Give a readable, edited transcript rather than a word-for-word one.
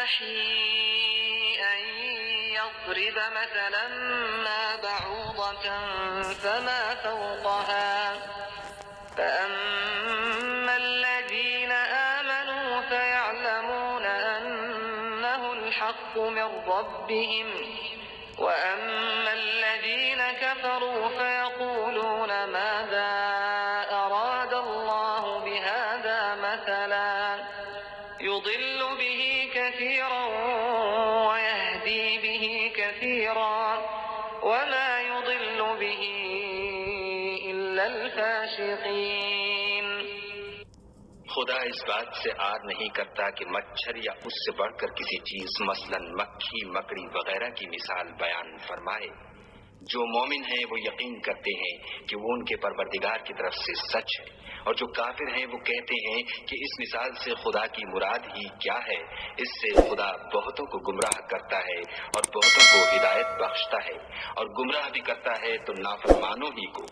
يستحيي أن يضرب مثلا ما بعوضة فما فوقها فأما الذين آمنوا فيعلمون أنه الحق من ربهم وأما الذين كفروا فيقولون ماذا أراد الله بهذا مثلا يضل به كثيرا ويهدي به كثيرا وما يضل به إلا الفاسقين। खुदा इस बात से आर नहीं करता कि मच्छर या उससे बढ़कर किसी चीज मसलन मक्खी मकड़ी वगैरह की मिसाल बयान फरमाए। जो मोमिन हैं वो यकीन करते हैं कि वो उनके परवरदिगार की तरफ से सच है, और जो काफिर हैं वो कहते हैं कि इस मिसाल से खुदा की मुराद ही क्या है। इससे खुदा बहुतों को गुमराह करता है और बहुतों को हिदायत बख्शता है, और गुमराह भी करता है तो नाफरमानों ही को।